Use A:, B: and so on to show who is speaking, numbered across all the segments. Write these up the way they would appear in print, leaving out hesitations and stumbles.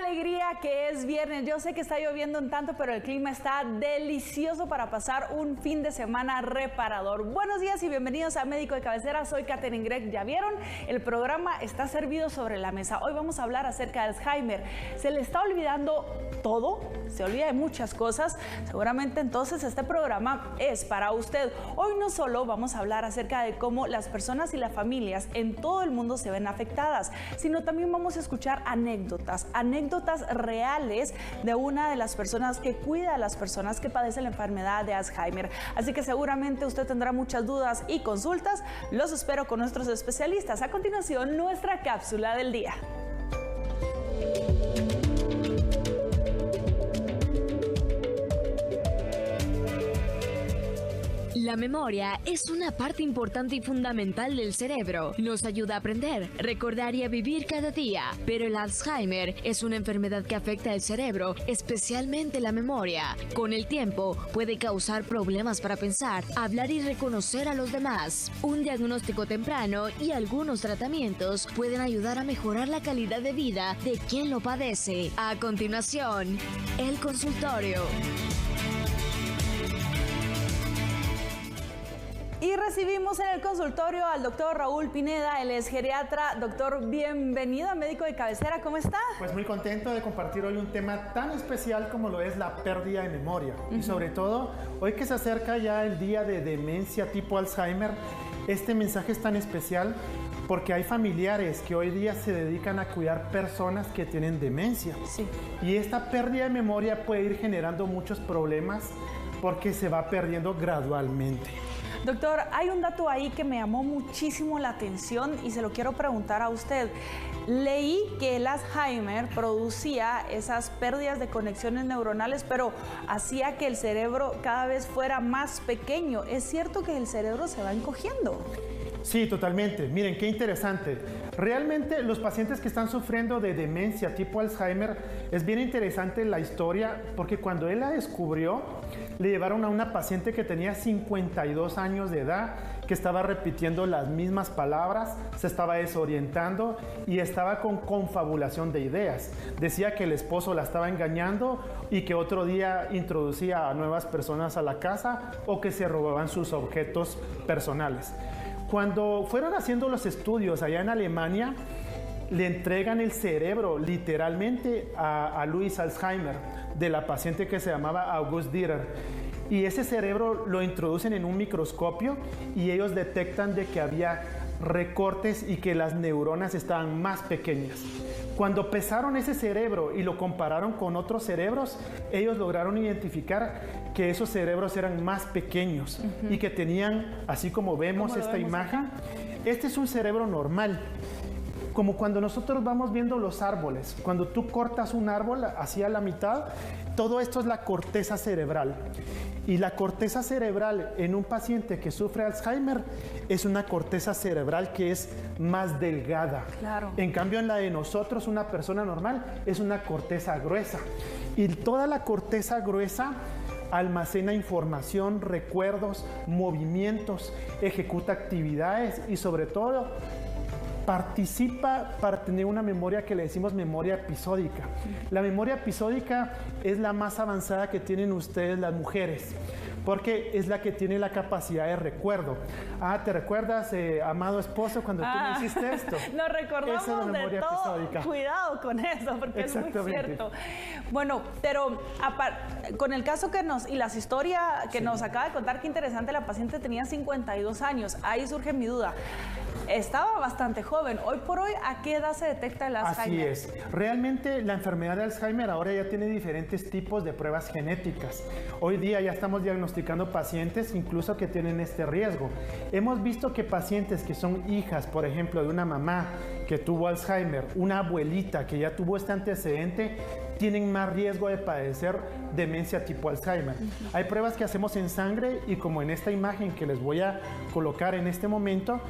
A: alegría que es viernes. Yo sé que está lloviendo un tanto, pero el clima está delicioso para pasar un fin de semana reparador. Buenos días y bienvenidos a Médico de Cabecera. Soy Katherine Gregg. Ya vieron, el programa está servido sobre la mesa. Hoy vamos a hablar acerca de Alzheimer. ¿Se le está olvidando todo? ¿Se olvida de muchas cosas? Seguramente entonces este programa es para usted. Hoy no solo vamos a hablar acerca de cómo las personas y las familias en todo el mundo se ven afectadas, sino también vamos a escuchar anécdotas reales de una de las personas que cuida a las personas que padecen la enfermedad de Alzheimer. Así que seguramente usted tendrá muchas dudas y consultas. Los espero con nuestros especialistas. A continuación, nuestra cápsula del día.
B: La memoria es una parte importante y fundamental del cerebro. Nos ayuda a aprender, recordar y a vivir cada día. Pero el Alzheimer es una enfermedad que afecta al cerebro, especialmente la memoria. Con el tiempo puede causar problemas para pensar, hablar y reconocer a los demás. Un diagnóstico temprano y algunos tratamientos pueden ayudar a mejorar la calidad de vida de quien lo padece. A continuación, el consultorio.
A: Y recibimos en el consultorio al doctor Raúl Pineda, él es geriatra. Doctor, bienvenido a Médico de Cabecera, ¿cómo está?
C: Pues muy contento de compartir hoy un tema tan especial como lo es la pérdida de memoria. Y sobre todo, hoy que se acerca ya el día de demencia tipo Alzheimer, este mensaje es tan especial porque hay familiares que hoy día se dedican a cuidar personas que tienen demencia.
A: Sí.
C: Y esta pérdida de memoria puede ir generando muchos problemas porque se va perdiendo gradualmente.
A: Doctor, hay un dato ahí que me llamó muchísimo la atención y se lo quiero preguntar a usted. Leí que el Alzheimer producía esas pérdidas de conexiones neuronales, pero hacía que el cerebro cada vez fuera más pequeño. ¿Es cierto que el cerebro se va encogiendo?
C: Sí, totalmente. Miren, qué interesante. Realmente los pacientes que están sufriendo de demencia tipo Alzheimer, es bien interesante la historia, porque cuando él la descubrió, le llevaron a una paciente que tenía 52 años de edad, que estaba repitiendo las mismas palabras, se estaba desorientando y estaba con confabulación de ideas. Decía que el esposo la estaba engañando y que otro día introducía a nuevas personas a la casa o que se robaban sus objetos personales. Cuando fueron haciendo los estudios allá en Alemania, le entregan el cerebro literalmente a Louis Alzheimer, de la paciente que se llamaba August Dieter. Y ese cerebro lo introducen en un microscopio y ellos detectan de que había recortes y que las neuronas estaban más pequeñas. Cuando pesaron ese cerebro y lo compararon con otros cerebros, ellos lograron identificar que esos cerebros eran más pequeños y que tenían, así como vemos esta imagen, este es un cerebro normal. Como cuando nosotros vamos viendo los árboles, cuando tú cortas un árbol hacia la mitad, todo esto es la corteza cerebral. Y la corteza cerebral en un paciente que sufre Alzheimer es una corteza cerebral que es más delgada.
A: Claro.
C: En cambio, en la de nosotros, una persona normal, es una corteza gruesa. Y toda la corteza gruesa almacena información, recuerdos, movimientos, ejecuta actividades y sobre todo participa para tener una memoria que le decimos memoria episódica. La memoria episódica es la más avanzada que tienen ustedes las mujeres, porque es la que tiene la capacidad de recuerdo. ¿Te recuerdas, amado esposo, cuando tú me hiciste esto?
A: Nos recordamos
C: Esa es la
A: de todo.
C: episódica.
A: Cuidado con eso, porque es muy cierto. Bueno, pero con el caso y la historia que nos acaba de contar, qué interesante, la paciente tenía 52 años. Ahí surge mi duda. Estaba bastante joven. Hoy por hoy, ¿a qué edad se detecta el Alzheimer?
C: Así es. Realmente la enfermedad de Alzheimer ahora ya tiene diferentes tipos de pruebas genéticas. Hoy día ya estamos diagnosticando pacientes incluso que tienen este riesgo. Hemos visto que pacientes que son hijas, por ejemplo, de una mamá que tuvo Alzheimer, una abuelita que ya tuvo este antecedente, tienen más riesgo de padecer demencia tipo Alzheimer. Hay pruebas que hacemos en sangre y como en esta imagen que les voy a colocar en este momento,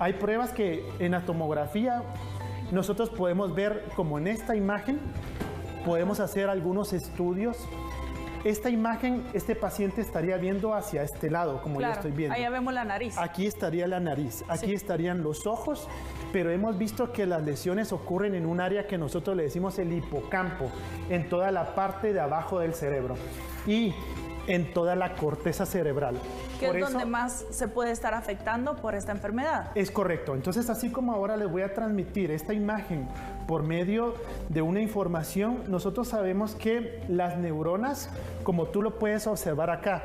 C: hay pruebas que en la tomografía nosotros podemos ver, como en esta imagen, podemos hacer algunos estudios esta imagen, este paciente estaría viendo hacia este lado, como yo estoy viendo.
A: Allá vemos la nariz.
C: Aquí estaría la nariz, aquí estarían los ojos, pero hemos visto que las lesiones ocurren en un área que nosotros le decimos el hipocampo, en toda la parte de abajo del cerebro y en toda la corteza cerebral.
A: Que es donde más se puede estar afectando por esta enfermedad.
C: Es correcto. Entonces, así como ahora les voy a transmitir esta imagen por medio de una información, nosotros sabemos que las neuronas, como tú lo puedes observar acá,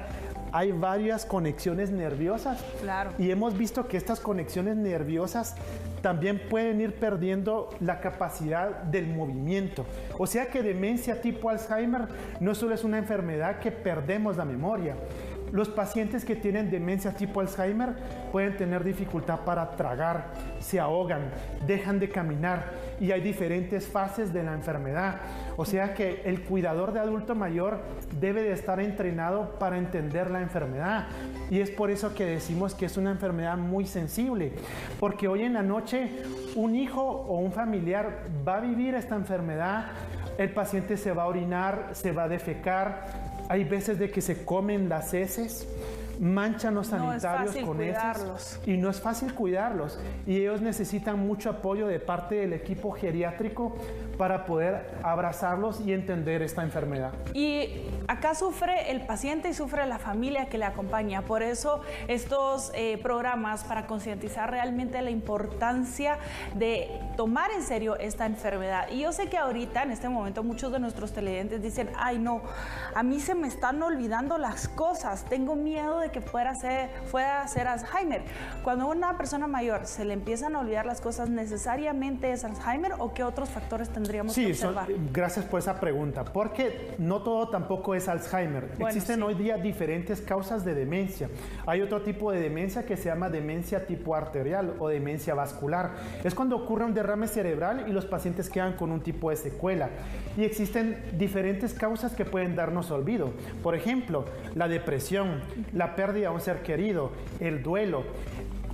C: hay varias conexiones nerviosas.
A: Claro.
C: Y hemos visto que estas conexiones nerviosas también pueden ir perdiendo la capacidad del movimiento. O sea que demencia tipo Alzheimer no solo es una enfermedad que perdemos la memoria. Los pacientes que tienen demencia tipo Alzheimer pueden tener dificultad para tragar, se ahogan, dejan de caminar y hay diferentes fases de la enfermedad. O sea que el cuidador de adulto mayor debe de estar entrenado para entender la enfermedad. Y es por eso que decimos que es una enfermedad muy sensible, porque hoy en la noche un hijo o un familiar va a vivir esta enfermedad, el paciente se va a orinar, se va a defecar. Hay veces de que se comen las heces, manchan los sanitarios con heces y no es fácil cuidarlos. Y ellos necesitan mucho apoyo de parte del equipo geriátrico para poder abrazarlos y entender esta enfermedad.
A: Y acá sufre el paciente y sufre la familia que le acompaña. Por eso estos programas para concientizar realmente la importancia de tomar en serio esta enfermedad. Y yo sé que ahorita, en este momento, muchos de nuestros televidentes dicen, ay no, a mí se me están olvidando las cosas, tengo miedo de que pueda ser Alzheimer. Cuando a una persona mayor se le empiezan a olvidar las cosas, ¿necesariamente es Alzheimer o qué otros factores tendríamos que observar?
C: Gracias por esa pregunta, porque no todo tampoco es Alzheimer. Bueno, existen hoy día diferentes causas de demencia. Hay otro tipo de demencia que se llama demencia tipo arterial o demencia vascular. Es cuando ocurre un derrame cerebral y los pacientes quedan con un tipo de secuela. Y existen diferentes causas que pueden darnos olvido. Por ejemplo, la depresión, la pérdida de un ser querido, el duelo.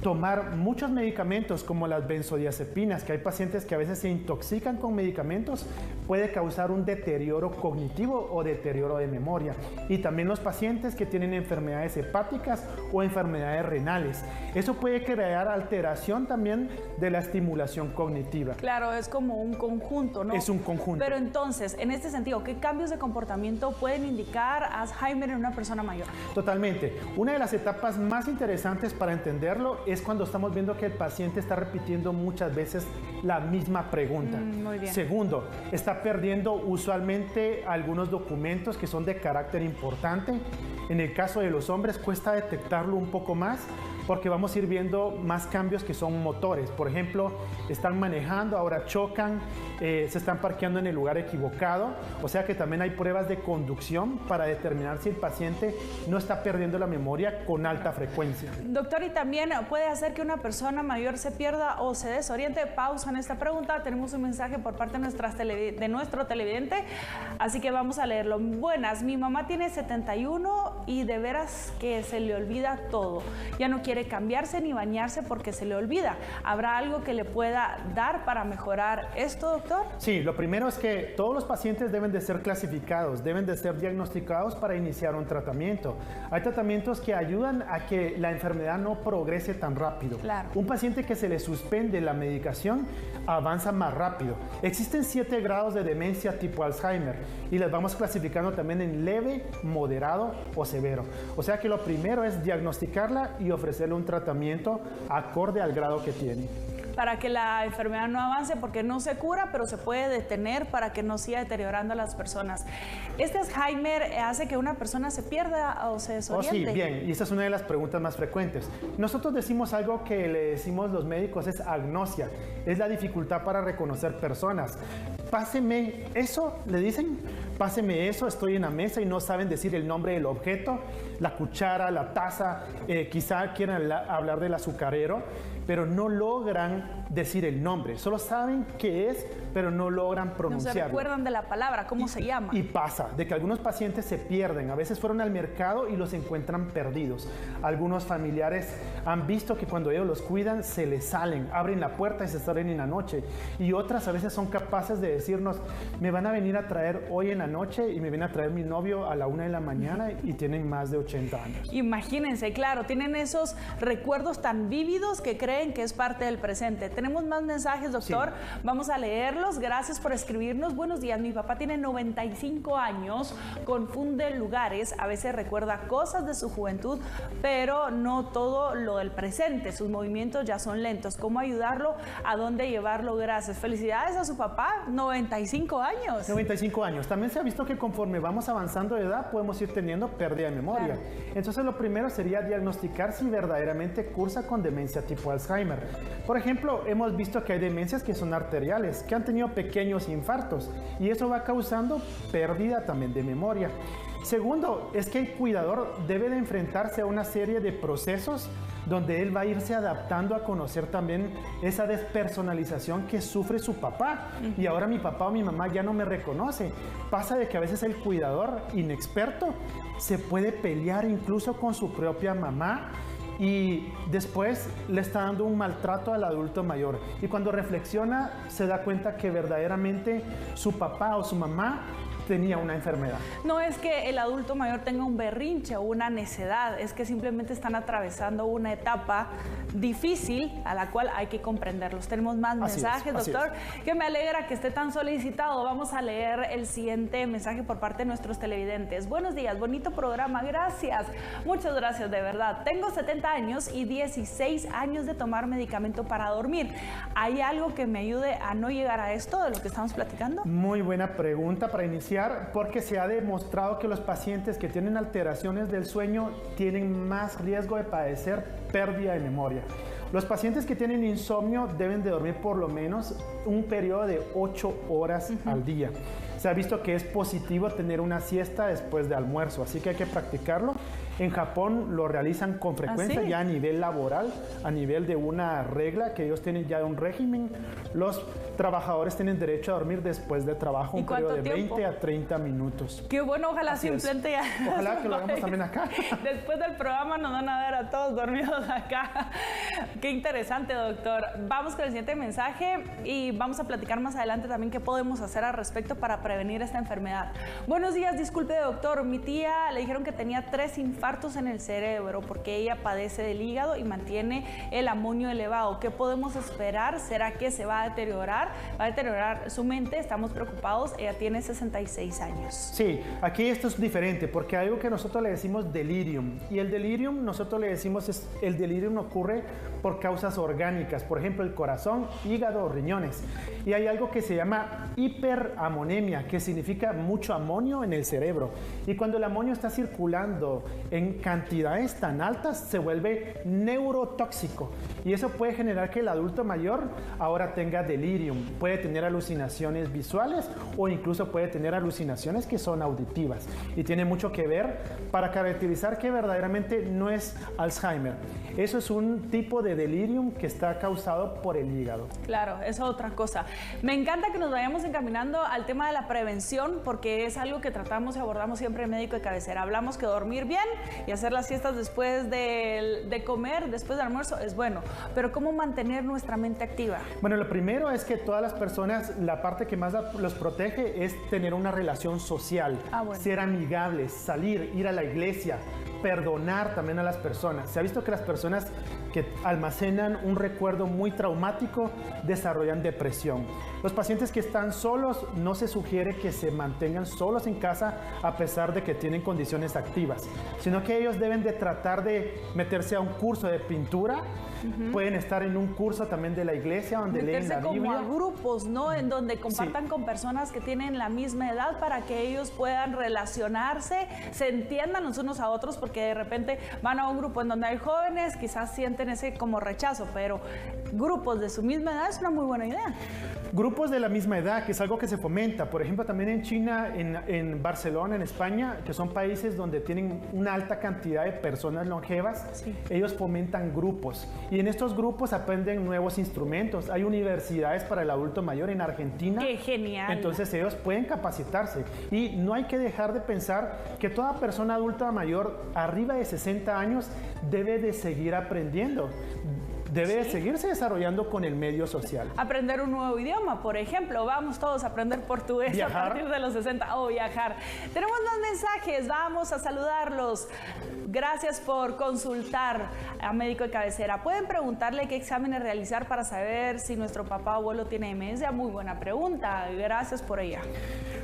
C: Tomar muchos medicamentos como las benzodiazepinas, que hay pacientes que a veces se intoxican con medicamentos, puede causar un deterioro cognitivo o deterioro de memoria. Y también los pacientes que tienen enfermedades hepáticas o enfermedades renales. Eso puede crear alteración también de la estimulación cognitiva.
A: Claro, es como un conjunto, ¿no?
C: Es un conjunto.
A: Pero entonces, en este sentido, ¿qué cambios de comportamiento pueden indicar Alzheimer en una persona mayor?
C: Totalmente. Una de las etapas más interesantes para entenderlo es cuando estamos viendo que el paciente está repitiendo muchas veces la misma pregunta.
A: Muy bien.
C: Segundo, está perdiendo usualmente algunos documentos que son de carácter importante. En el caso de los hombres cuesta detectarlo un poco más porque vamos a ir viendo más cambios que son motores. Por ejemplo, están manejando, ahora chocan, se están parqueando en el lugar equivocado. O sea que también hay pruebas de conducción para determinar si el paciente no está perdiendo la memoria con alta frecuencia.
A: Doctor, y también puede hacer que una persona mayor se pierda o se desoriente. Pausa en esta pregunta. Tenemos un mensaje por parte de nuestro televidente, así que vamos a leerlo. Buenas, mi mamá tiene 71 y de veras que se le olvida todo. Ya no quiere cambiarse ni bañarse porque se le olvida. ¿Habrá algo que le pueda dar para mejorar esto, doctor?
C: Sí, lo primero es que todos los pacientes deben de ser clasificados, deben de ser diagnosticados para iniciar un tratamiento. Hay tratamientos que ayudan a que la enfermedad no progrese tan rápido.
A: Claro.
C: Un paciente que se le suspende la medicación avanza más rápido. Existen 7 grados de demencia tipo Alzheimer y las vamos clasificando también en leve, moderado o severo. O sea que lo primero es diagnosticarla y ofrecerle un tratamiento acorde al grado que tiene.
A: Para que la enfermedad no avance, porque no se cura, pero se puede detener para que no siga deteriorando a las personas. ¿Este Alzheimer hace que una persona se pierda o se desoriente?
C: Oh, sí, bien, y esa es una de las preguntas más frecuentes. Nosotros decimos algo que le decimos los médicos, es agnosia, es la dificultad para reconocer personas. Páseme eso, le dicen, páseme eso, estoy en la mesa y no saben decir el nombre del objeto, la cuchara, la taza, quizá quieran hablar del azucarero, pero no logran decir el nombre, solo saben qué es, pero no logran pronunciarlo.
A: No se recuerdan de la palabra, ¿cómo se llama?
C: Y pasa, de que algunos pacientes se pierden, a veces fueron al mercado y los encuentran perdidos. Algunos familiares han visto que cuando ellos los cuidan se les salen, abren la puerta y se salen en la noche. Y otras a veces son capaces de decirnos, me van a venir a traer hoy en la la noche y me viene a traer mi novio a la 1 de la mañana y tienen más de 80 años.
A: Imagínense, claro, tienen esos recuerdos tan vívidos que creen que es parte del presente. Tenemos más mensajes, doctor. Sí. Vamos a leerlos. Gracias por escribirnos. Buenos días, mi papá tiene 95 años, confunde lugares, a veces recuerda cosas de su juventud, pero no todo lo del presente. Sus movimientos ya son lentos. ¿Cómo ayudarlo? ¿A dónde llevarlo? Gracias. Felicidades a su papá, 95 años.
C: 95 años. También se ha visto que conforme vamos avanzando de edad podemos ir teniendo pérdida de memoria. Claro. Entonces lo primero sería diagnosticar si verdaderamente cursa con demencia tipo Alzheimer. Por ejemplo, hemos visto que hay demencias que son arteriales, que han tenido pequeños infartos y eso va causando pérdida también de memoria. Segundo, es que el cuidador debe de enfrentarse a una serie de procesos donde él va a irse adaptando a conocer también esa despersonalización que sufre su papá. Y ahora mi papá o mi mamá ya no me reconoce. Pasa de que a veces el cuidador inexperto se puede pelear incluso con su propia mamá y después le está dando un maltrato al adulto mayor. Y cuando reflexiona se da cuenta que verdaderamente su papá o su mamá tenía una enfermedad.
A: No es que el adulto mayor tenga un berrinche o una necedad, es que simplemente están atravesando una etapa difícil a la cual hay que comprenderlos. Tenemos más mensajes, doctor, que me alegra que esté tan solicitado. Vamos a leer el siguiente mensaje por parte de nuestros televidentes. Buenos días, bonito programa, gracias. Muchas gracias, de verdad. Tengo 70 años y 16 años de tomar medicamento para dormir. ¿Hay algo que me ayude a no llegar a esto de lo que estamos platicando?
C: Muy buena pregunta para iniciar, porque se ha demostrado que los pacientes que tienen alteraciones del sueño tienen más riesgo de padecer pérdida de memoria. Los pacientes que tienen insomnio deben de dormir por lo menos un periodo de 8 horas al día. Se ha visto que es positivo tener una siesta después de almuerzo, así que hay que practicarlo. En Japón lo realizan con frecuencia, ya a nivel laboral, a nivel de una regla, que ellos tienen ya un régimen. Los trabajadores tienen derecho a dormir después de trabajo un periodo de 20 a 30 minutos.
A: Qué bueno, ojalá simplemente ya.
C: Ojalá que lo hagamos también acá.
A: Después del programa nos van a ver a todos dormidos acá. Qué interesante, doctor. Vamos con el siguiente mensaje y vamos a platicar más adelante también qué podemos hacer al respecto para prevenir esta enfermedad. Buenos días, disculpe, doctor. Mi tía le dijeron que tenía 3 infartos en el cerebro porque ella padece del hígado y mantiene el amonio elevado. ¿Qué podemos esperar? ¿Será que se va a deteriorar? Va a deteriorar su mente. Estamos preocupados. Ella tiene 66 años.
C: Sí, aquí esto es diferente porque hay algo que nosotros le decimos delirium. Y el delirium, nosotros le decimos, el delirium ocurre por causas orgánicas. Por ejemplo, el corazón, hígado o riñones. Y hay algo que se llama hiperamonemia, que significa mucho amonio en el cerebro. Y cuando el amonio está circulando en cantidades tan altas, se vuelve neurotóxico. Y eso puede generar que el adulto mayor ahora tenga delirium. Puede tener alucinaciones visuales o incluso puede tener alucinaciones que son auditivas. Y tiene mucho que ver para caracterizar que verdaderamente no es Alzheimer. Eso es un tipo de delirium que está causado por el hígado.
A: Claro, es otra cosa. Me encanta que nos vayamos encaminando al tema de la prevención porque es algo que tratamos y abordamos siempre en Médico de Cabecera. Hablamos que dormir bien y hacer las siestas después de comer, después del almuerzo, es bueno. Pero ¿cómo mantener nuestra mente activa?
C: Bueno, lo primero es que todas las personas, la parte que más los protege es tener una relación social, ser amigables, salir, ir a la iglesia, perdonar también a las personas. Se ha visto que las personas que almacenan un recuerdo muy traumático desarrollan depresión. Los pacientes que están solos, no se sugiere que se mantengan solos en casa a pesar de que tienen condiciones activas, sino que ellos deben de tratar de meterse a un curso de pintura. Pueden estar en un curso también de la iglesia donde leen la Biblia.
A: Como a grupos, ¿no? En donde compartan con personas que tienen la misma edad para que ellos puedan relacionarse, se entiendan los unos a otros, porque de repente van a un grupo en donde hay jóvenes, quizás sienten ese como rechazo, pero grupos de su misma edad es una muy buena idea.
C: Grupos de la misma edad, que es algo que se fomenta. Por ejemplo, también en China, en Barcelona, en España, que son países donde tienen una alta cantidad de personas longevas, ellos fomentan grupos. Y en estos grupos aprenden nuevos instrumentos. Hay universidades para el adulto mayor en Argentina.
A: ¡Qué genial!
C: Entonces ellos pueden capacitarse. Y no hay que dejar de pensar que toda persona adulta mayor arriba de 60 años debe de seguir aprendiendo. debe seguirse desarrollando con el medio social.
A: Aprender un nuevo idioma, por ejemplo, vamos todos a aprender portugués
C: Viajar.
A: a partir de los 60 o viajar. Tenemos más mensajes, vamos a saludarlos. Gracias por consultar a Médico de Cabecera. ¿Pueden preguntarle qué exámenes realizar para saber si nuestro papá o abuelo tiene demencia? Muy buena pregunta, gracias por ella.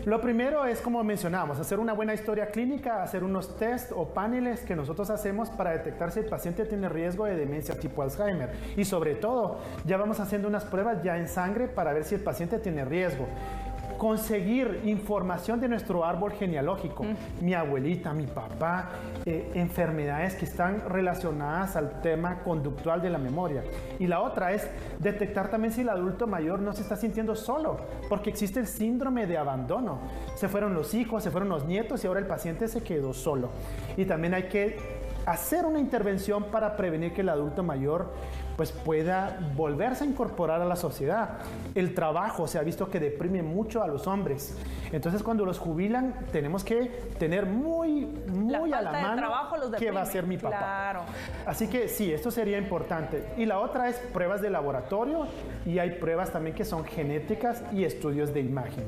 C: Lo primero es, como mencionamos, hacer una buena historia clínica, hacer unos test o paneles que nosotros hacemos para detectar si el paciente tiene riesgo de demencia tipo Alzheimer. Y sobre todo, ya vamos haciendo unas pruebas ya en sangre para ver si el paciente tiene riesgo. Conseguir información de nuestro árbol genealógico, mi abuelita, mi papá, enfermedades que están relacionadas al tema conductual de la memoria. Y la otra es detectar también si el adulto mayor no se está sintiendo solo, porque existe el síndrome de abandono. Se fueron los hijos, se fueron los nietos y ahora el paciente se quedó solo. Y también hay que hacer una intervención para prevenir que el adulto mayor pues pueda volverse a incorporar a la sociedad. El trabajo se ha visto que deprime mucho a los hombres. Entonces, cuando los jubilan, tenemos que tener muy a la mano qué va a ser mi papá.
A: Claro.
C: Así que sí, esto sería importante. Y la otra es pruebas de laboratorio y hay pruebas también que son genéticas y estudios de imagen.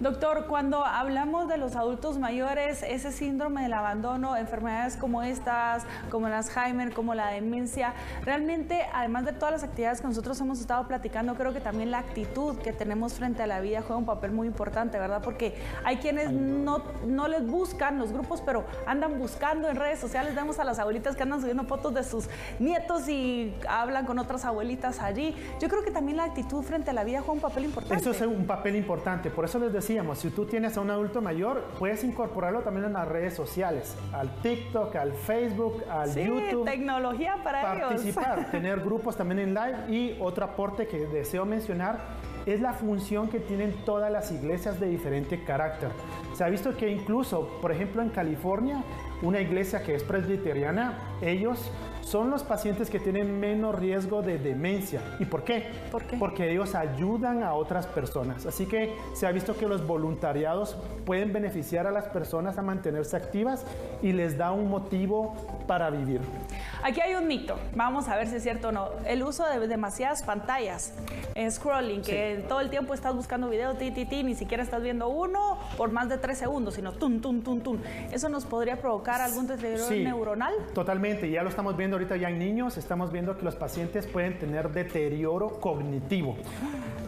A: Doctor, cuando hablamos de los adultos mayores, ese síndrome del abandono, enfermedades como estas, como el Alzheimer, como la demencia, realmente, además de todas las actividades que nosotros hemos estado platicando, creo que también la actitud que tenemos frente a la vida juega un papel muy importante, ¿verdad? Porque hay quienes no les buscan los grupos, pero andan buscando en redes sociales. Vemos a las abuelitas que andan subiendo fotos de sus nietos y hablan con otras abuelitas allí. Yo creo que también la actitud frente a la vida juega un papel importante.
C: Eso es un papel importante. Por eso les decíamos, si tú tienes a un adulto mayor, puedes incorporarlo también en las redes sociales, al TikTok, al Facebook, al YouTube.
A: Tecnología para ellos.
C: Participar, tener grupos también en live. Y otro aporte que deseo mencionar es la función que tienen todas las iglesias de diferente carácter. Se ha visto que incluso, por ejemplo, en California, una iglesia que es presbiteriana, ellos son los pacientes que tienen menos riesgo de demencia. ¿Y por qué?
A: ¿Por qué?
C: Porque ellos ayudan a otras personas. Así que se ha visto que los voluntariados pueden beneficiar a las personas a mantenerse activas y les da un motivo para vivir.
A: Aquí hay un mito, vamos a ver si es cierto o no. El uso de demasiadas pantallas, scrolling, que todo el tiempo estás buscando videos, ni siquiera estás viendo uno por más de 3 segundos, sino tun. ¿Eso nos podría provocar algún deterioro neuronal?
C: Totalmente, ya lo estamos viendo ahorita ya en niños, estamos viendo que los pacientes pueden tener deterioro cognitivo.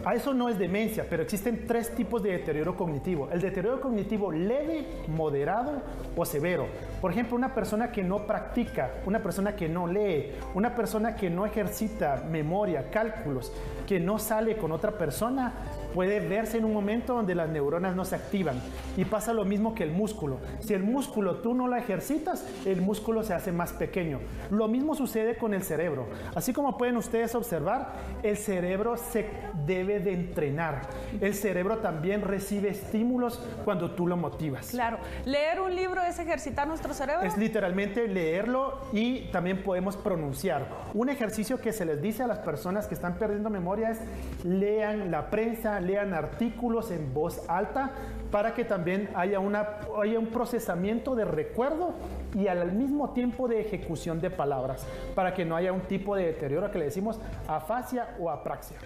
C: A eso no es demencia, pero existen 3 tipos de deterioro cognitivo. El deterioro cognitivo leve, moderado o severo. Por ejemplo, una persona que no practica, una persona que no lee, una persona que no ejercita memoria, cálculos, que no sale con otra persona, puede verse en un momento donde las neuronas no se activan. Y pasa lo mismo que el músculo. Si el músculo tú no lo ejercitas, el músculo se hace más pequeño. Lo mismo sucede con el cerebro. Así como pueden ustedes observar, el cerebro se debe de entrenar. El cerebro también recibe estímulos cuando tú lo motivas.
A: Claro. ¿Leer un libro es ejercitar nuestro cerebro?
C: Es literalmente leerlo y también podemos pronunciar. Un ejercicio que se les dice a las personas que están perdiendo memoria es lean la prensa, lean artículos en voz alta para que también haya un procesamiento de recuerdo y al mismo tiempo de ejecución de palabras, para que no haya un tipo de deterioro que le decimos afasia o apraxia.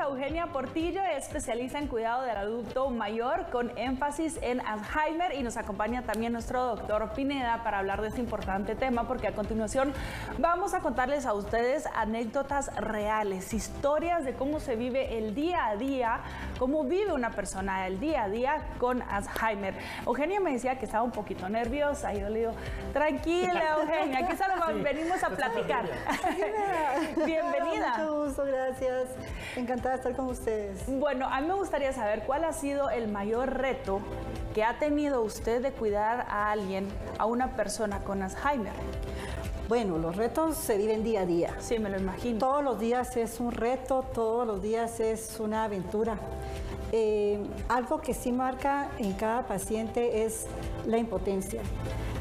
A: Eugenia Portillo, especialista en cuidado del adulto mayor con énfasis en Alzheimer, y nos acompaña también nuestro doctor Pineda para hablar de este importante tema, porque a continuación vamos a contarles a ustedes anécdotas reales, historias de cómo se vive el día a día, cómo vive una persona el día a día con Alzheimer. Eugenia me decía que estaba un poquito nerviosa y yo le digo, tranquila Eugenia, aquí solo venimos a platicar. Bienvenida.
D: Mucho gusto, gracias. Encantada de estar con ustedes.
A: Bueno, a mí me gustaría saber cuál ha sido el mayor reto que ha tenido usted de cuidar a alguien, a una persona con Alzheimer.
D: Bueno, los retos se viven día a día.
A: Sí, me lo imagino.
D: Todos los días es un reto, todos los días es una aventura. Algo que sí marca en cada paciente es la impotencia.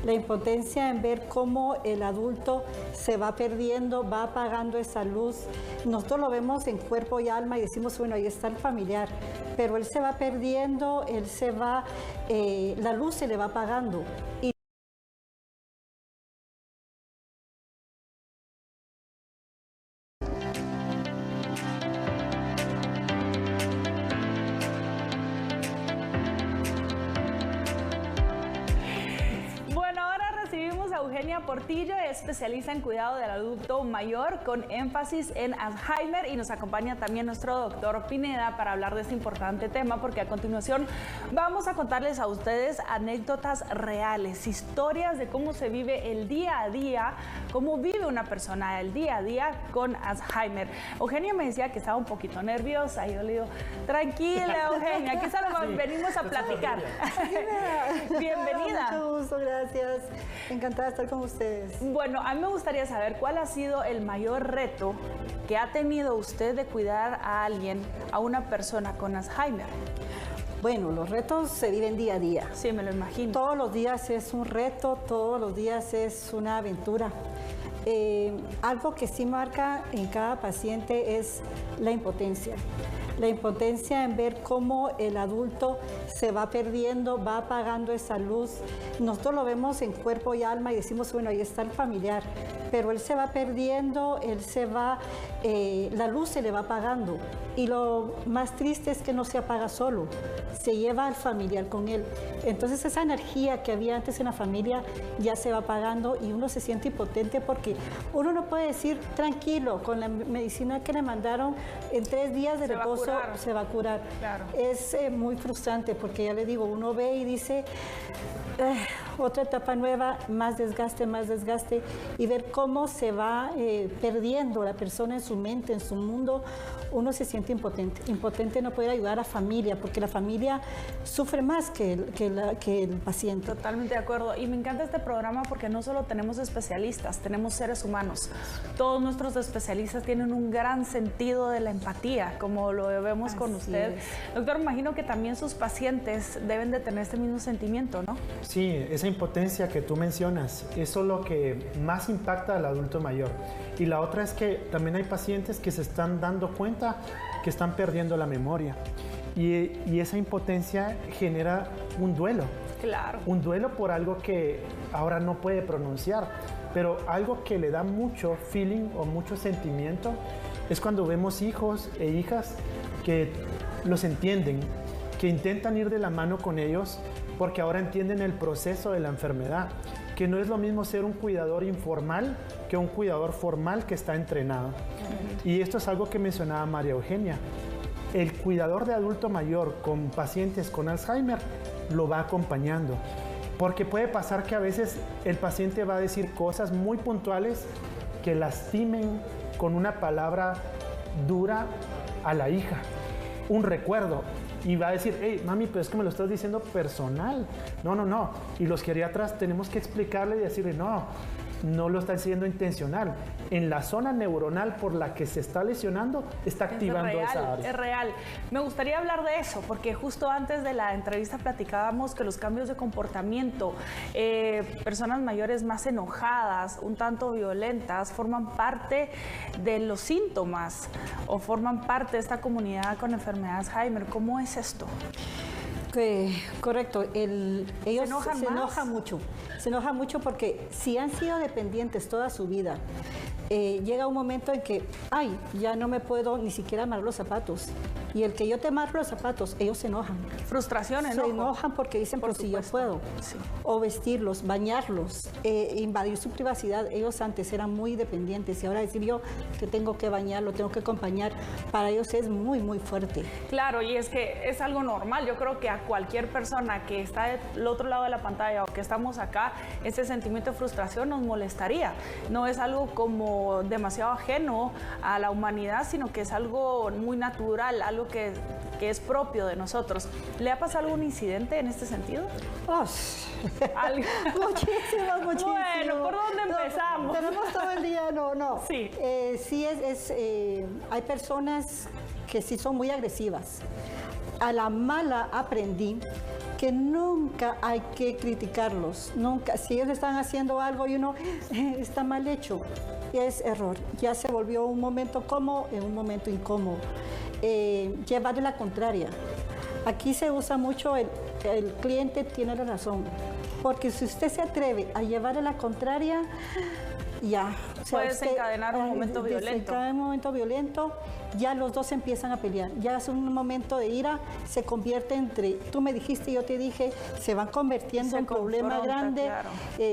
D: La impotencia en ver cómo el adulto se va perdiendo, va apagando esa luz. Nosotros lo vemos en cuerpo y alma y decimos, bueno, ahí está el familiar, pero él se va perdiendo, la luz se le va apagando.
A: Eugenia Portillo es especialista en cuidado del adulto mayor con énfasis en Alzheimer y nos acompaña también nuestro doctor Pineda para hablar de este importante tema, porque a continuación vamos a contarles a ustedes anécdotas reales, historias de cómo se vive el día a día, cómo vive una persona el día a día con Alzheimer. Eugenia me decía que estaba un poquito nerviosa y yo le digo, tranquila Eugenia, aquí solo venimos a platicar. Bienvenida.
D: Mucho gusto, gracias. Encantada de estar con ustedes.
A: Bueno, a mí me gustaría saber cuál ha sido el mayor reto que ha tenido usted de cuidar a alguien, a una persona con Alzheimer.
D: Bueno, los retos se viven día a día.
A: Sí, me lo imagino.
D: Todos los días es un reto, todos los días es una aventura. Algo que sí marca en cada paciente es la impotencia. La impotencia en ver cómo el adulto se va perdiendo, va apagando esa luz. Nosotros lo vemos en cuerpo y alma y decimos, bueno, ahí está el familiar, pero él se va perdiendo, la luz se le va apagando. Y lo más triste es que no se apaga solo, se lleva al familiar con él. Entonces esa energía que había antes en la familia ya se va apagando y uno se siente impotente porque uno no puede decir tranquilo, con la medicina que le mandaron en 3 días de reposo se va a curar.
A: Claro.
D: Es muy frustrante porque ya le digo, uno ve y dice, otra etapa nueva, más desgaste y ver cómo se va perdiendo la persona en su mente, en su mundo, uno se siente impotente no poder ayudar a la familia porque la familia sufre más que el paciente.
A: Totalmente de acuerdo, y me encanta este programa porque no solo tenemos especialistas, tenemos seres humanos. Todos nuestros especialistas tienen un gran sentido de la empatía, como lo vemos con usted. Doctor, me imagino que también sus pacientes deben de tener este mismo sentimiento, ¿no?
C: Sí, esa impotencia que tú mencionas, eso es lo que más impacta al adulto mayor. Y la otra es que también hay pacientes que se están dando cuenta que están perdiendo la memoria. Y esa impotencia genera un duelo.
A: Claro.
C: Un duelo por algo que ahora no puede pronunciar, pero algo que le da mucho feeling o mucho sentimiento es cuando vemos hijos e hijas que los entienden, que intentan ir de la mano con ellos porque ahora entienden el proceso de la enfermedad, que no es lo mismo ser un cuidador informal que un cuidador formal que está entrenado. Y esto es algo que mencionaba María Eugenia. El cuidador de adulto mayor con pacientes con Alzheimer lo va acompañando, porque puede pasar que a veces el paciente va a decir cosas muy puntuales que lastimen con una palabra dura a la hija, un recuerdo. Y va a decir, hey, mami, pero es que me lo estás diciendo personal. No. Y los geriatras tenemos que explicarle y decirle, no lo está haciendo intencional. En la zona neuronal por la que se está lesionando, está activando esa área.
A: Es real. Me gustaría hablar de eso, porque justo antes de la entrevista platicábamos que los cambios de comportamiento, personas mayores más enojadas, un tanto violentas, forman parte de los síntomas o forman parte de esta comunidad con enfermedad de Alzheimer. ¿Cómo es esto?
D: Correcto, ellos se enojan mucho porque si han sido dependientes toda su vida, llega un momento en que, ya no me puedo ni siquiera amarrar los zapatos. Y el que yo te amarro los zapatos, ellos se enojan.
A: Frustración, enojo.
D: Se enojan porque dicen, pero si yo puedo.
A: Sí.
D: O vestirlos, bañarlos, invadir su privacidad. Ellos antes eran muy dependientes y ahora decir yo que tengo que bañarlo, tengo que acompañar, para ellos es muy, muy fuerte.
A: Claro, y es que es algo normal. Yo creo que a cualquier persona que está del otro lado de la pantalla o que estamos acá, ese sentimiento de frustración nos molestaría. No es algo como demasiado ajeno a la humanidad, sino que es algo muy natural, algo que es propio de nosotros. ¿Le ha pasado algún incidente en este sentido?
D: Muchísimo.
A: Bueno, ¿por dónde empezamos?
D: Tenemos todo el día, no.
A: Sí.
D: Sí, hay personas que sí son muy agresivas. a la mala aprendí que nunca hay que criticarlos, nunca. Si ellos están haciendo algo y uno está mal hecho, es error. Ya se volvió un momento cómodo en un momento incómodo. Llevarle la contraria. Aquí se usa mucho el cliente tiene la razón, porque si usted se atreve a llevarle la contraria, ya.
A: Puede desencadenar un momento violento.
D: Desencadenar un momento violento, ya los dos empiezan a pelear. Ya es un momento de ira, se convierte entre tú me dijiste, yo te dije, se van convirtiendo en un problema grande.
A: Claro.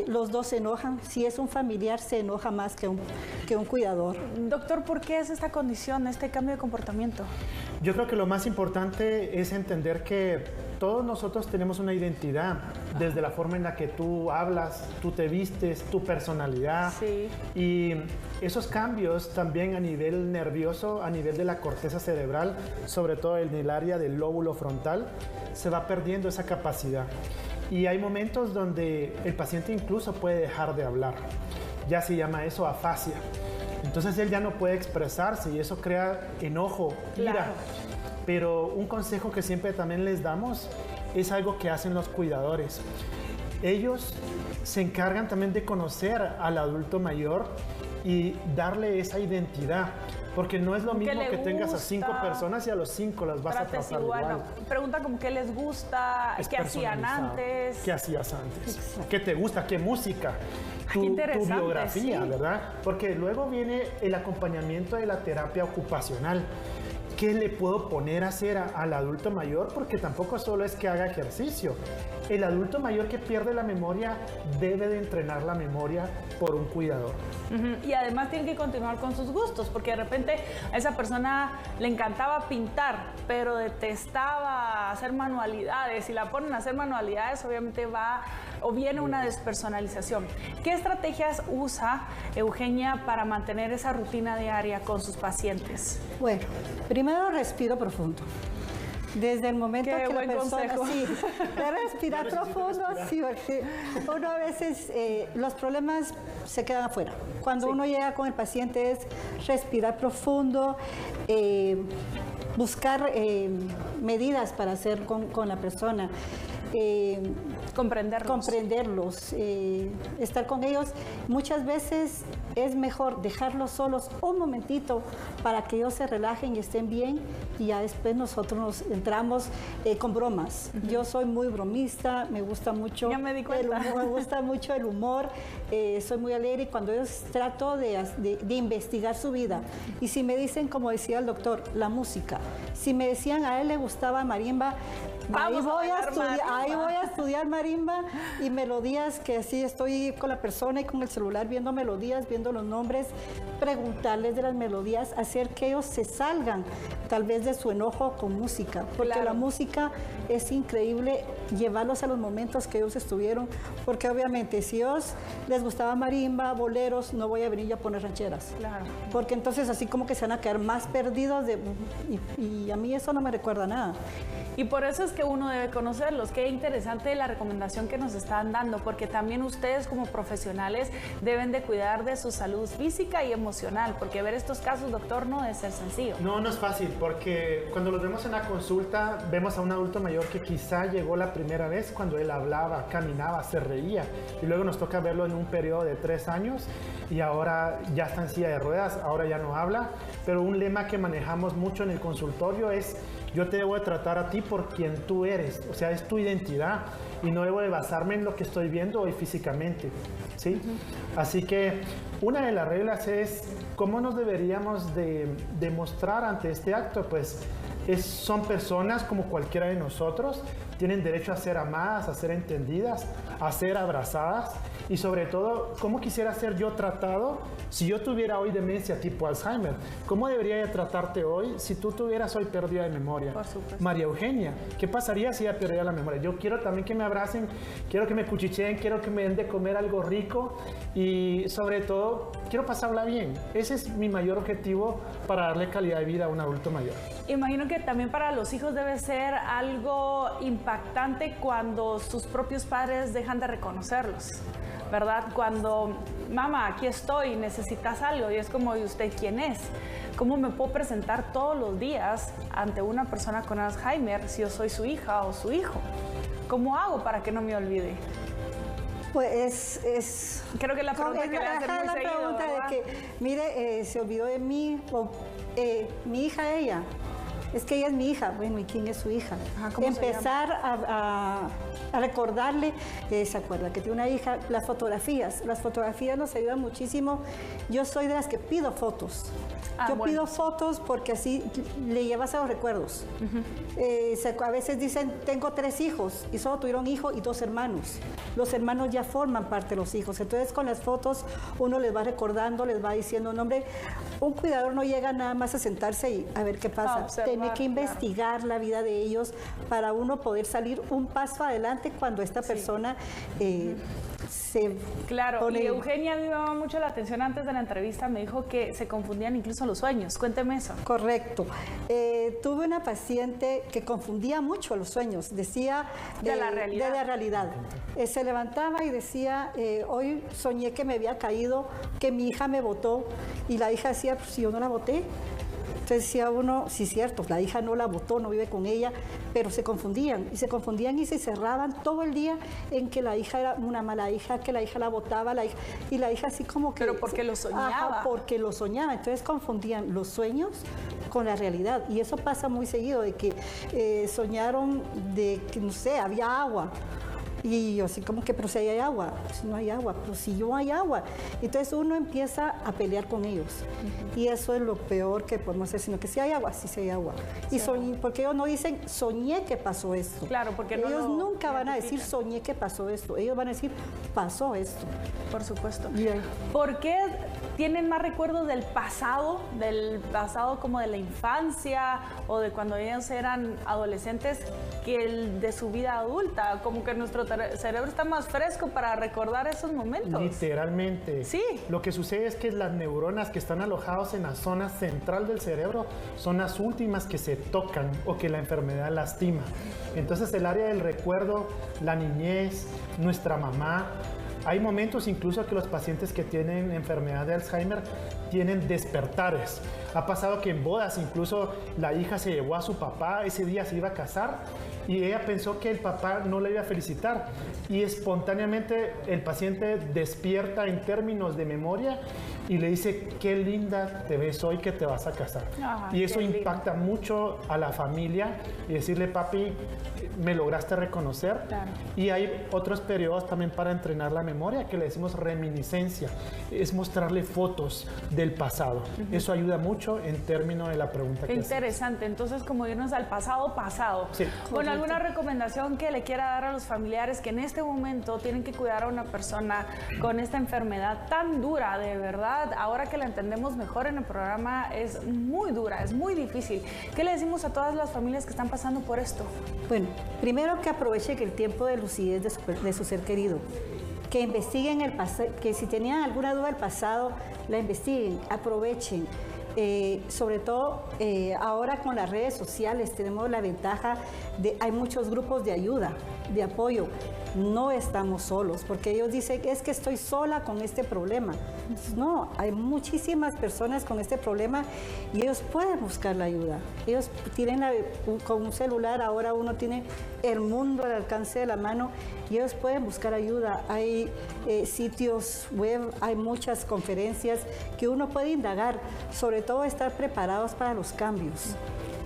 D: Los dos se enojan. Si es un familiar, se enoja más que un cuidador.
A: Doctor, ¿por qué es esta condición, este cambio de comportamiento?
C: Yo creo que lo más importante es entender que todos nosotros tenemos una identidad, desde la forma en la que tú hablas, tú te vistes, tu personalidad.
A: Sí.
C: Y esos cambios también a nivel nervioso, a nivel de la corteza cerebral, sobre todo en el área del lóbulo frontal, se va perdiendo esa capacidad. Y hay momentos donde el paciente incluso puede dejar de hablar. Ya se llama eso afasia. Entonces él ya no puede expresarse y eso crea enojo, ira.
A: Claro.
C: Pero un consejo que siempre también les damos es algo que hacen los cuidadores. Ellos se encargan también de conocer al adulto mayor y darle esa identidad. Porque no es lo mismo que tengas a 5 personas y a los 5 las vas a tratar igual.
A: No. Pregunta como qué les gusta, qué hacían antes.
C: ¿Qué hacías antes? ¿Qué te gusta? ¿Qué música? Tu biografía, sí. ¿Verdad? Porque luego viene el acompañamiento de la terapia ocupacional. ¿Qué le puedo poner a hacer al adulto mayor? Porque tampoco solo es que haga ejercicio. El adulto mayor que pierde la memoria debe de entrenar la memoria por un cuidador.
A: Y además tiene que continuar con sus gustos, porque de repente a esa persona le encantaba pintar, pero detestaba hacer manualidades. Si la ponen a hacer manualidades, obviamente viene una despersonalización. ¿Qué estrategias usa Eugenia para mantener esa rutina diaria con sus pacientes?
D: Bueno, primero respiro profundo. Desde el momento que la persona de respirar profundo, sí, porque uno a veces los problemas se quedan afuera. Cuando uno llega con el paciente es respirar profundo, buscar medidas para hacer con la persona. Comprenderlos, estar con ellos. Muchas veces es mejor dejarlos solos un momentito para que ellos se relajen y estén bien, y ya después nosotros nos entramos con bromas. Yo soy muy bromista, me gusta mucho
A: ya me di cuenta.
D: me gusta mucho el humor, soy muy alegre, y cuando ellos trato de investigar su vida. Y si me dicen, como decía el doctor, la música, si me decían a él le gustaba marimba, ahí voy a estudiar marimba y melodías, que así estoy con la persona y con el celular viendo melodías, viendo los nombres, preguntarles de las melodías, hacer que ellos se salgan tal vez de su enojo con música, porque la música es increíble, llevarlos a los momentos que ellos estuvieron, porque obviamente si a ellos les gustaba marimba, boleros, no voy a venir yo a poner rancheras, porque entonces así como que se van a quedar más perdidos y a mí eso no me recuerda nada.
A: Y por eso es que uno debe conocerlos. Qué interesante la recomendación que nos están dando, porque también ustedes como profesionales deben de cuidar de su salud física y emocional, porque ver estos casos, doctor, no debe ser sencillo.
C: No es fácil, porque cuando los vemos en la consulta, vemos a un adulto mayor que quizá llegó la primera vez cuando él hablaba, caminaba, se reía, y luego nos toca verlo en un periodo de 3 años y ahora ya está en silla de ruedas, ahora ya no habla, pero un lema que manejamos mucho en el consultorio es: yo te debo de tratar a ti por quien tú eres, o sea, es tu identidad, y no debo de basarme en lo que estoy viendo hoy físicamente, ¿sí? Así que una de las reglas es cómo nos deberíamos de mostrar ante este acto. Pues son personas como cualquiera de nosotros, tienen derecho a ser amadas, a ser entendidas, a ser abrazadas, y sobre todo, ¿cómo quisiera ser yo tratado si yo tuviera hoy demencia tipo Alzheimer? ¿Cómo debería de tratarte hoy si tú tuvieras hoy pérdida de memoria?
A: Por supuesto.
C: María Eugenia, ¿qué pasaría si ella perdiera la memoria? Yo quiero también que me abracen, quiero que me cuchicheen, quiero que me den de comer algo rico, y sobre todo, quiero pasarla bien. Ese es mi mayor objetivo para darle calidad de vida a un adulto mayor.
A: Imagino que también para los hijos debe ser algo impactante cuando sus propios padres dejan de reconocerlos, ¿verdad? Cuando, mamá, aquí estoy, necesitas algo, y es como, ¿y usted quién es? ¿Cómo me puedo presentar todos los días ante una persona con Alzheimer si yo soy su hija o su hijo? ¿Cómo hago para que no me olvide?
D: Pues es...
A: Creo que la pregunta que le hacen muy
D: la
A: seguido,
D: pregunta
A: ¿verdad?
D: de que, mire, se olvidó de mí, o mi hija ella. Es que ella es mi hija. Bueno, ¿y quién es su hija?
A: Ajá, ¿cómo se
D: Empezar a recordarle, se acuerda que tiene una hija, las fotografías nos ayudan muchísimo. Yo soy de las que pido fotos. Yo pido fotos porque así le llevas a los recuerdos. A veces dicen, tengo 3 hijos y solo tuvieron hijo y 2 hermanos. Los hermanos ya forman parte de los hijos. Entonces con las fotos uno les va recordando, les va diciendo, no, hombre, un cuidador no llega nada más a sentarse y a ver qué pasa. Tiene que investigar la vida de ellos para uno poder salir un paso adelante cuando esta persona se pone...
A: Y Eugenia, a mí me llamó mucho la atención antes de la entrevista, me dijo que se confundían incluso los sueños. Cuénteme eso.
D: Correcto. Tuve una paciente que confundía mucho los sueños, decía...
A: De la realidad.
D: De la realidad. Se levantaba y decía, hoy soñé que me había caído, que mi hija me botó, y la hija decía, pues si yo no la boté. Entonces decía uno, sí, cierto, la hija no la botó, no vive con ella, pero se confundían y se cerraban todo el día en que la hija era una mala hija, que la hija la botaba, y la hija así como que...
A: Pero porque lo soñaba.
D: Ajá, porque lo soñaba, entonces confundían los sueños con la realidad, y eso pasa muy seguido, de que soñaron de que, no sé, había agua. Y yo así como que, pero si ahí hay agua, si no hay agua, pero si no hay agua. Entonces uno empieza a pelear con ellos. Y eso es lo peor que podemos hacer, sino que si hay agua, sí hay agua. Y porque ellos no dicen, soñé que pasó esto.
A: Claro, porque
D: ellos nunca van a decir, soñé que pasó esto. Ellos van a decir, pasó esto.
A: Por supuesto.
D: Yeah.
A: ¿Por qué tienen más recuerdos del pasado como de la infancia o de cuando ellos eran adolescentes que el de su vida adulta? Como que nuestro cerebro está más fresco para recordar esos momentos.
C: Literalmente.
A: Sí.
C: Lo que sucede es que las neuronas que están alojadas en la zona central del cerebro son las últimas que se tocan o que la enfermedad lastima. Entonces el área del recuerdo, la niñez, nuestra mamá, hay momentos incluso que los pacientes que tienen enfermedad de Alzheimer tienen despertares. Ha pasado que en bodas incluso la hija se llevó a su papá, ese día se iba a casar y ella pensó que el papá no la iba a felicitar y espontáneamente el paciente despierta en términos de memoria y le dice, qué linda te ves hoy que te vas a casar. Y eso impacta mucho a la familia y decirle, papi, me lograste reconocer.
A: Claro.
C: Y hay otros periodos también para entrenar la memoria que le decimos reminiscencia, es mostrarle fotos del pasado. Eso ayuda mucho en términos de la pregunta
A: Qué
C: que
A: interesante, entonces como irnos al pasado.
C: Sí.
A: Bueno, ¿alguna recomendación que le quiera dar a los familiares que en este momento tienen que cuidar a una persona con esta enfermedad tan dura, de verdad? Ahora que la entendemos mejor en el programa, es muy dura, es muy difícil. ¿Qué le decimos a todas las familias que están pasando por esto?
D: Bueno, primero que aprovechen el tiempo de lucidez de su ser querido. Que investiguen el pasado, que si tenían alguna duda del pasado, la investiguen, aprovechen. Sobre todo ahora con las redes sociales tenemos la ventaja de hay muchos grupos de ayuda, de apoyo. No estamos solos, porque ellos dicen, es que estoy sola con este problema. No, hay muchísimas personas con este problema y ellos pueden buscar la ayuda. Ellos tienen con un celular, ahora uno tiene el mundo al alcance de la mano y ellos pueden buscar ayuda. Hay sitios web, hay muchas conferencias que uno puede indagar, sobre todo estar preparados para los cambios.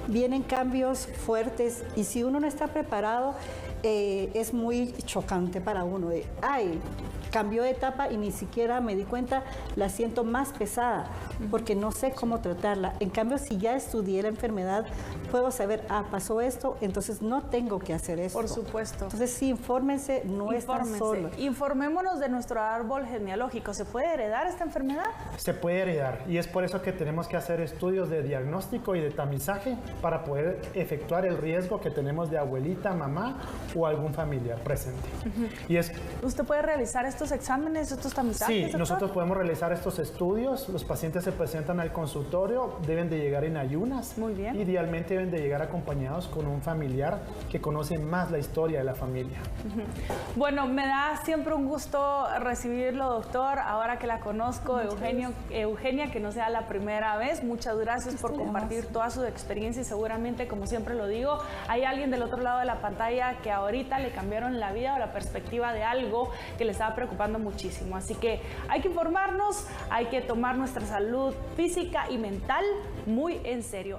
D: Vienen cambios fuertes y si uno no está preparado, es muy chocante para uno. Cambió de etapa y ni siquiera me di cuenta, la siento más pesada porque no sé cómo tratarla. En cambio, si ya estudié la enfermedad, puedo saber, pasó esto, entonces no tengo que hacer esto.
A: Por supuesto.
D: Entonces sí, infórmense, no están solos.
A: Informémonos de nuestro árbol genealógico. ¿Se puede heredar esta enfermedad?
C: Se puede heredar y es por eso que tenemos que hacer estudios de diagnóstico y de tamizaje para poder efectuar el riesgo que tenemos de abuelita, mamá o algún familiar presente. Y es,
A: ¿Usted puede realizar estos exámenes, estos tamizajes?
C: sí,
A: doctor?
C: nosotros podemos realizar estos estudios. Los pacientes se presentan al consultorio, deben de llegar en ayunas.
A: Muy bien.
C: Idealmente deben de llegar acompañados con un familiar que conoce más la historia de la familia.
A: Bueno, me da siempre un gusto recibirlo, doctor. Ahora que la conozco, Eugenia, que no sea la primera vez. Muchas gracias por compartir toda su experiencia y seguramente, como siempre lo digo, hay alguien del otro lado de la pantalla que ahorita le cambiaron la vida o la perspectiva de algo que le estaba preocupando muchísimo. Así que hay que informarnos, hay que tomar nuestra salud física y mental muy en serio.